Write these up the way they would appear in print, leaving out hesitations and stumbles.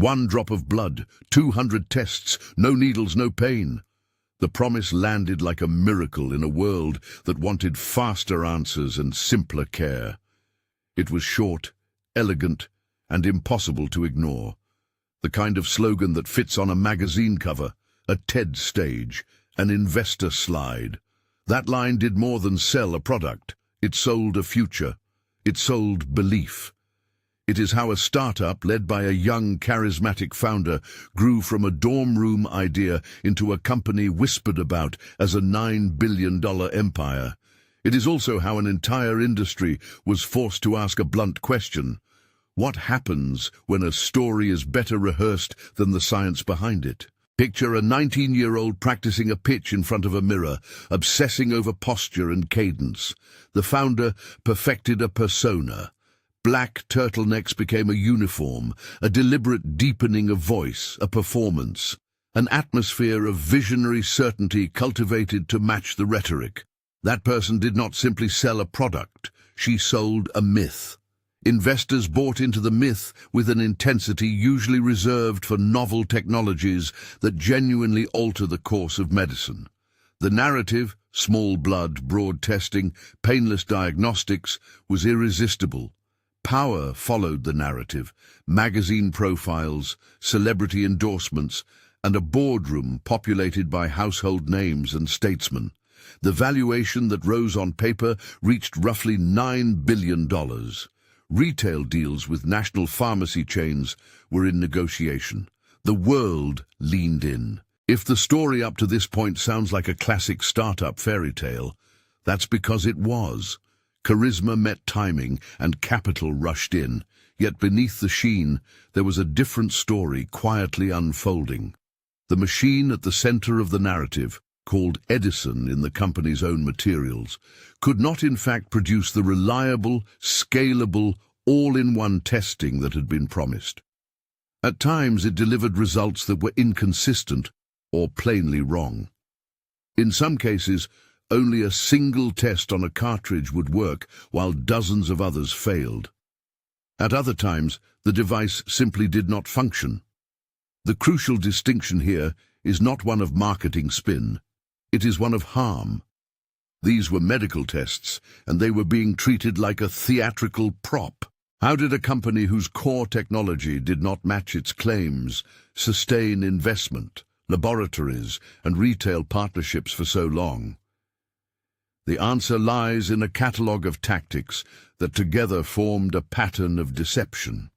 1 drop of blood, 200 tests, no needles, no pain. The promise landed like a miracle in a world that wanted faster answers and simpler care. It was short, elegant, and impossible to ignore. The kind of slogan that fits on a magazine cover, a TED stage, an investor slide. That line did more than sell a product. It sold a future. It sold belief. It is how a startup led by a young, charismatic founder grew from a dorm room idea into a company whispered about as a $9 billion empire. It is also how an entire industry was forced to ask a blunt question. What happens when a story is better rehearsed than the science behind it? Picture a 19-year-old practicing a pitch in front of a mirror, obsessing over posture and cadence. The founder perfected a persona. Black turtlenecks became a uniform, a deliberate deepening of voice, a performance. An atmosphere of visionary certainty cultivated to match the rhetoric. That person did not simply sell a product, she sold a myth. Investors bought into the myth with an intensity usually reserved for novel technologies that genuinely alter the course of medicine. The narrative, small blood, broad testing, painless diagnostics, was irresistible. Power followed the narrative, magazine profiles, celebrity endorsements, and a boardroom populated by household names and statesmen. The valuation that rose on paper reached roughly $9 billion. Retail deals with national pharmacy chains were in negotiation. The world leaned in. If the story up to this point sounds like a classic startup fairy tale, that's because it was. Charisma met timing and capital rushed in. Yet beneath the sheen, there was a different story quietly unfolding. The machine at the center of the narrative, called Edison in the company's own materials, could not in fact produce the reliable, scalable, all-in-one testing that had been promised. At times it delivered results that were inconsistent or plainly wrong. In some cases, only a single test on a cartridge would work while dozens of others failed. At other times, the device simply did not function. The crucial distinction here is not one of marketing spin. It is one of harm. These were medical tests, and they were being treated like a theatrical prop. How did a company whose core technology did not match its claims sustain investment, laboratories, and retail partnerships for so long? The answer lies in a catalogue of tactics that together formed a pattern of deception.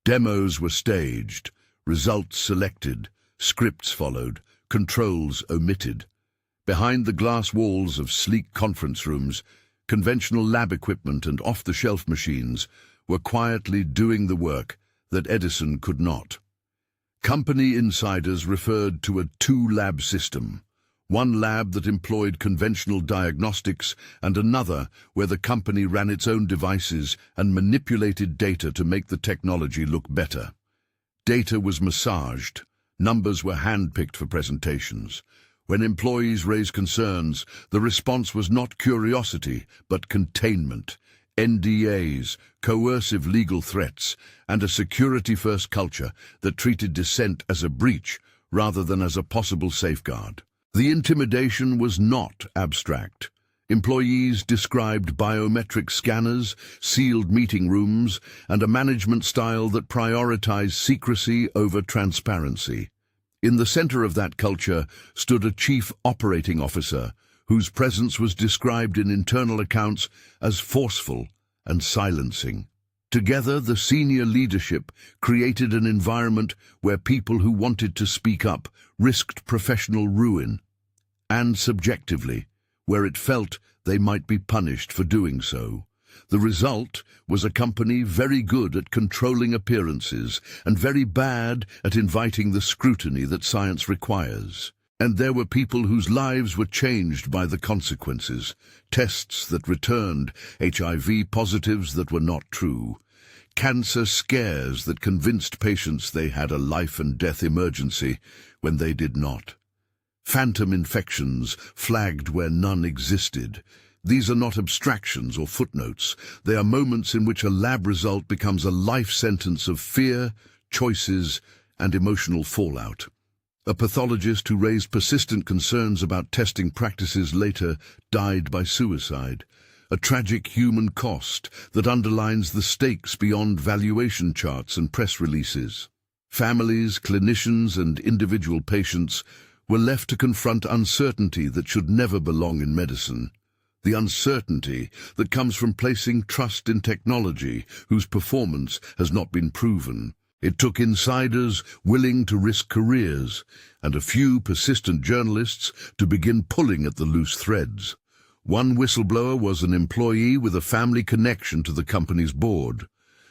Demos were staged, results selected, scripts followed, controls omitted. Behind the glass walls of sleek conference rooms, conventional lab equipment and off-the-shelf machines were quietly doing the work that Edison could not. Company insiders referred to a two-lab system, one lab that employed conventional diagnostics and another where the company ran its own devices and manipulated data to make the technology look better. Data was massaged, numbers were hand-picked for presentations. When employees raised concerns, the response was not curiosity, but containment, NDAs, coercive legal threats, and a security-first culture that treated dissent as a breach rather than as a possible safeguard. The intimidation was not abstract. Employees described biometric scanners, sealed meeting rooms, and a management style that prioritized secrecy over transparency. In the center of that culture stood a chief operating officer, whose presence was described in internal accounts as forceful and silencing. Together, the senior leadership created an environment where people who wanted to speak up risked professional ruin, and subjectively, where it felt they might be punished for doing so. The result was a company very good at controlling appearances and very bad at inviting the scrutiny that science requires. And there were people whose lives were changed by the consequences, tests that returned, HIV positives that were not true, cancer scares that convinced patients they had a life-and-death emergency when they did not. Phantom infections flagged where none existed. These are not abstractions or footnotes. They are moments in which a lab result becomes a life sentence of fear, choices, and emotional fallout. A pathologist who raised persistent concerns about testing practices later died by suicide, a tragic human cost that underlines the stakes beyond valuation charts and press releases. Families, clinicians, and individual patients were left to confront uncertainty that should never belong in medicine. The uncertainty that comes from placing trust in technology whose performance has not been proven. It took insiders willing to risk careers and a few persistent journalists to begin pulling at the loose threads. One whistleblower was an employee with a family connection to the company's board.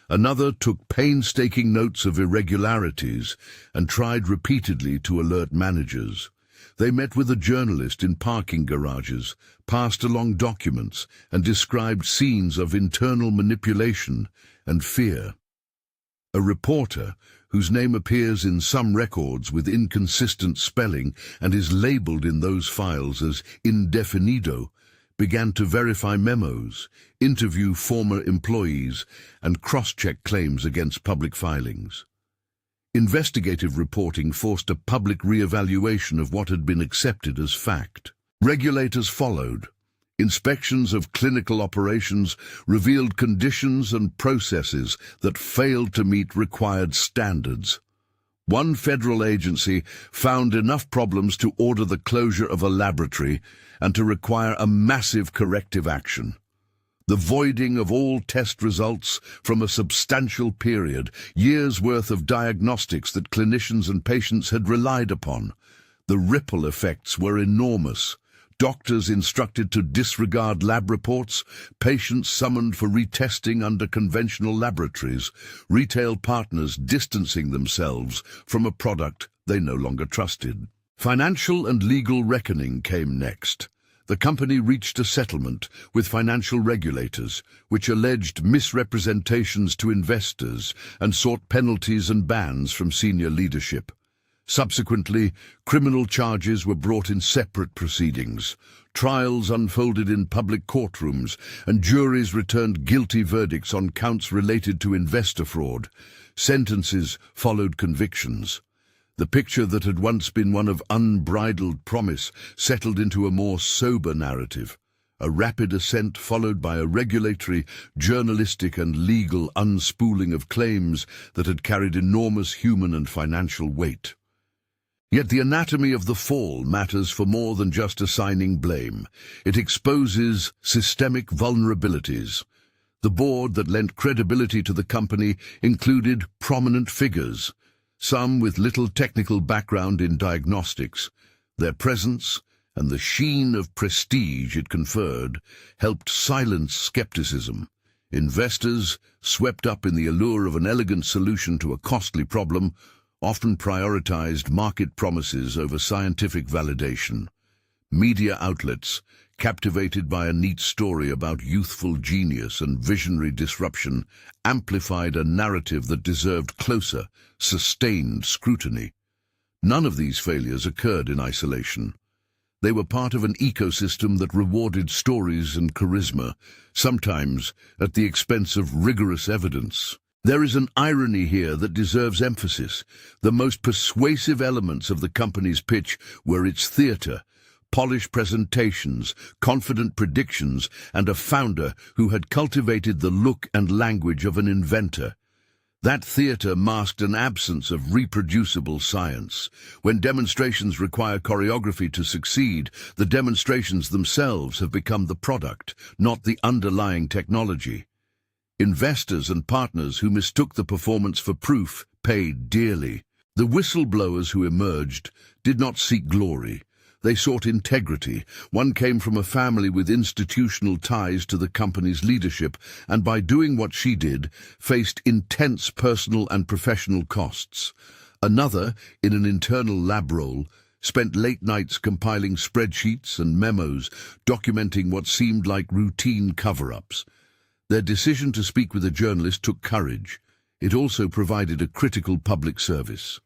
Another took painstaking notes of irregularities and tried repeatedly to alert managers. They met with a journalist in parking garages, passed along documents, and described scenes of internal manipulation and fear. A reporter, whose name appears in some records with inconsistent spelling and is labeled in those files as indefinido, began to verify memos, interview former employees, and cross-check claims against public filings. Investigative reporting forced a public re-evaluation of what had been accepted as fact. Regulators followed. Inspections of clinical operations revealed conditions and processes that failed to meet required standards. One federal agency found enough problems to order the closure of a laboratory and to require a massive corrective action. The voiding of all test results from a substantial period, years' worth of diagnostics that clinicians and patients had relied upon. The ripple effects were enormous. Doctors instructed to disregard lab reports, patients summoned for retesting under conventional laboratories, retail partners distancing themselves from a product they no longer trusted. Financial and legal reckoning came next. The company reached a settlement with financial regulators, which alleged misrepresentations to investors and sought penalties and bans from senior leadership. Subsequently, criminal charges were brought in separate proceedings. Trials unfolded in public courtrooms, and juries returned guilty verdicts on counts related to investor fraud. Sentences followed convictions. The picture that had once been one of unbridled promise settled into a more sober narrative. A rapid ascent followed by a regulatory, journalistic and legal unspooling of claims that had carried enormous human and financial weight. Yet the anatomy of the fall matters for more than just assigning blame. It exposes systemic vulnerabilities. The board that lent credibility to the company included prominent figures, some with little technical background in diagnostics. Their presence and the sheen of prestige it conferred helped silence skepticism. Investors, swept up in the allure of an elegant solution to a costly problem, often prioritized market promises over scientific validation. Media outlets, captivated by a neat story about youthful genius and visionary disruption, amplified a narrative that deserved closer, sustained scrutiny. None of these failures occurred in isolation. They were part of an ecosystem that rewarded stories and charisma, sometimes at the expense of rigorous evidence. There is an irony here that deserves emphasis. The most persuasive elements of the company's pitch were its theater, polished presentations, confident predictions, and a founder who had cultivated the look and language of an inventor. That theater masked an absence of reproducible science. When demonstrations require choreography to succeed, the demonstrations themselves have become the product, not the underlying technology. Investors and partners who mistook the performance for proof paid dearly. The whistleblowers who emerged did not seek glory. They sought integrity. One came from a family with institutional ties to the company's leadership, and by doing what she did, faced intense personal and professional costs. Another, in an internal lab role, spent late nights compiling spreadsheets and memos, documenting what seemed like routine cover-ups. Their decision to speak with a journalist took courage. It also provided a critical public service.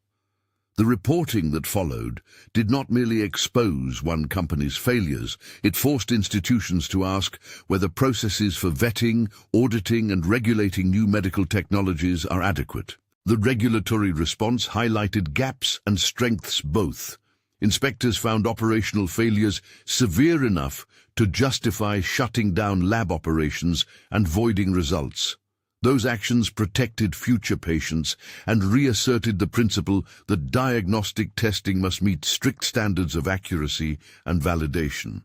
The reporting that followed did not merely expose one company's failures, it forced institutions to ask whether processes for vetting, auditing, and regulating new medical technologies are adequate. The regulatory response highlighted gaps and strengths both. Inspectors found operational failures severe enough to justify shutting down lab operations and voiding results. Those actions protected future patients and reasserted the principle that diagnostic testing must meet strict standards of accuracy and validation.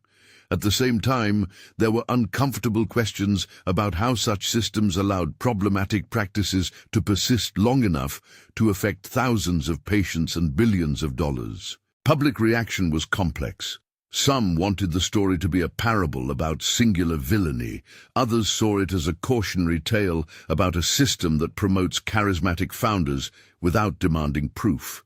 At the same time, there were uncomfortable questions about how such systems allowed problematic practices to persist long enough to affect thousands of patients and billions of dollars. Public reaction was complex. Some wanted the story to be a parable about singular villainy. Others saw it as a cautionary tale about a system that promotes charismatic founders without demanding proof.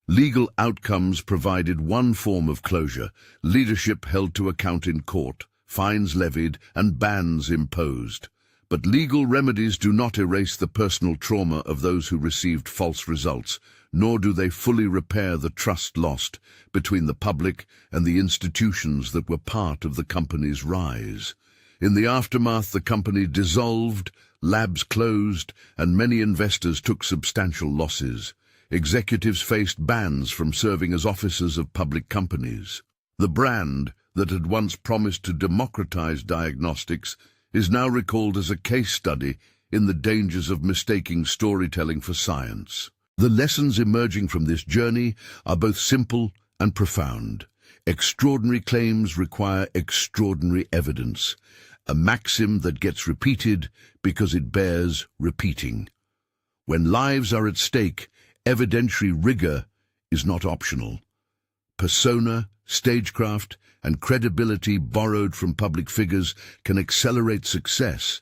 Legal outcomes provided one form of closure: leadership held to account in court, fines levied, and bans imposed. But legal remedies do not erase the personal trauma of those who received false results, nor do they fully repair the trust lost between the public and the institutions that were part of the company's rise. In the aftermath, the company dissolved, labs closed, and many investors took substantial losses. Executives faced bans from serving as officers of public companies. The brand that had once promised to democratize diagnostics is now recalled as a case study in the dangers of mistaking storytelling for science. The lessons emerging from this journey are both simple and profound. Extraordinary claims require extraordinary evidence, a maxim that gets repeated because it bears repeating. When lives are at stake, evidentiary rigor is not optional. Persona, stagecraft, and credibility borrowed from public figures can accelerate success,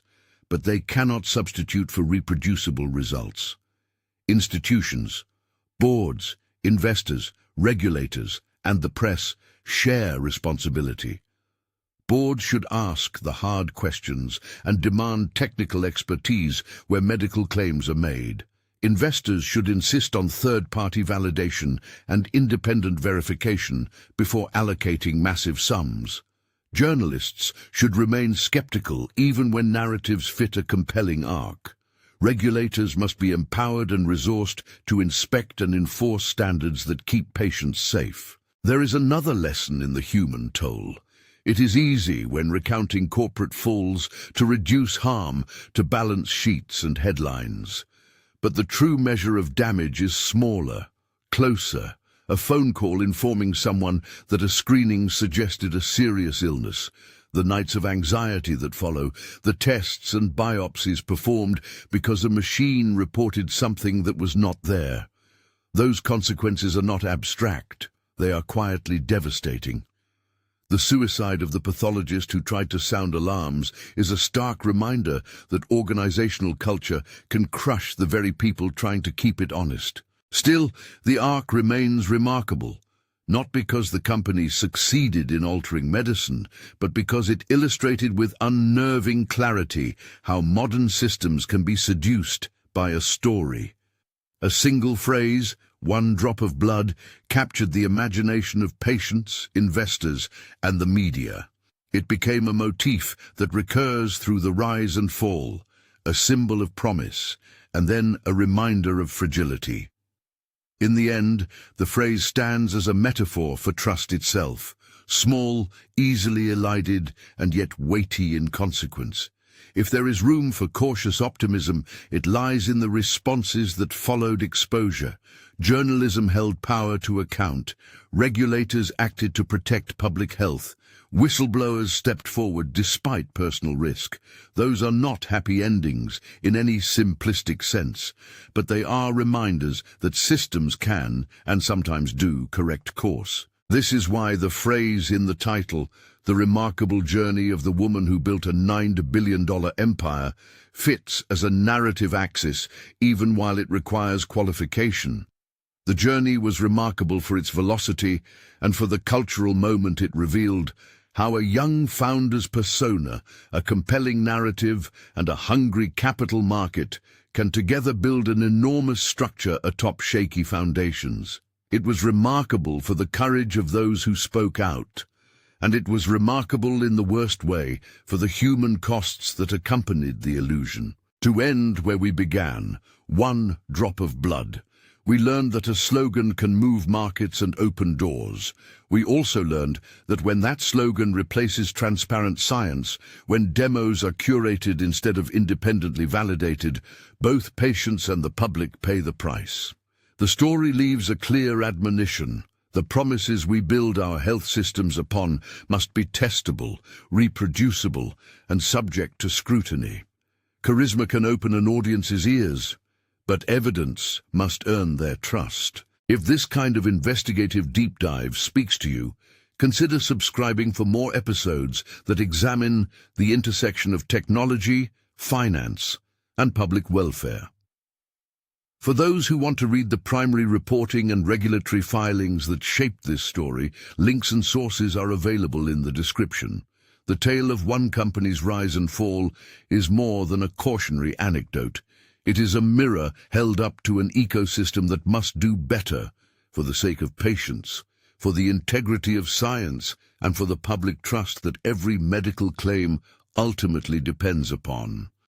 but they cannot substitute for reproducible results. Institutions, boards, investors, regulators, and the press share responsibility. Boards should ask the hard questions and demand technical expertise where medical claims are made. Investors should insist on third-party validation and independent verification before allocating massive sums. Journalists should remain skeptical even when narratives fit a compelling arc. Regulators must be empowered and resourced to inspect and enforce standards that keep patients safe. There is another lesson in the human toll. It is easy, when recounting corporate falls, to reduce harm to balance sheets and headlines. But the true measure of damage is smaller, closer. A phone call informing someone that a screening suggested a serious illness, the nights of anxiety that follow, the tests and biopsies performed because a machine reported something that was not there. Those consequences are not abstract, they are quietly devastating. The suicide of the pathologist who tried to sound alarms is a stark reminder that organizational culture can crush the very people trying to keep it honest. Still, the arc remains remarkable, not because the company succeeded in altering medicine, but because it illustrated with unnerving clarity how modern systems can be seduced by a story. A single phrase, one drop of blood, captured the imagination of patients, investors, and the media. It became a motif that recurs through the rise and fall, a symbol of promise, and then a reminder of fragility. In the end, the phrase stands as a metaphor for trust itself, small, easily elided, and yet weighty in consequence. If there is room for cautious optimism, it lies in the responses that followed exposure. Journalism held power to account. Regulators acted to protect public health. Whistleblowers stepped forward despite personal risk. Those are not happy endings in any simplistic sense, but they are reminders that systems can, and sometimes do, correct course. This is why the phrase in the title, "The Remarkable Journey of the Woman Who Built a $9 billion Empire," fits as a narrative axis even while it requires qualification. The journey was remarkable for its velocity and for the cultural moment it revealed, how a young founder's persona, a compelling narrative, and a hungry capital market can together build an enormous structure atop shaky foundations. It was remarkable for the courage of those who spoke out, and it was remarkable in the worst way for the human costs that accompanied the illusion. To end where we began, one drop of blood. We learned that a slogan can move markets and open doors. We also learned that when that slogan replaces transparent science, when demos are curated instead of independently validated, both patients and the public pay the price. The story leaves a clear admonition. The promises we build our health systems upon must be testable, reproducible, and subject to scrutiny. Charisma can open an audience's ears, but evidence must earn their trust. If this kind of investigative deep dive speaks to you, consider subscribing for more episodes that examine the intersection of technology, finance, and public welfare. For those who want to read the primary reporting and regulatory filings that shaped this story, links and sources are available in the description. The tale of one company's rise and fall is more than a cautionary anecdote. It is a mirror held up to an ecosystem that must do better for the sake of patients, for the integrity of science, and for the public trust that every medical claim ultimately depends upon.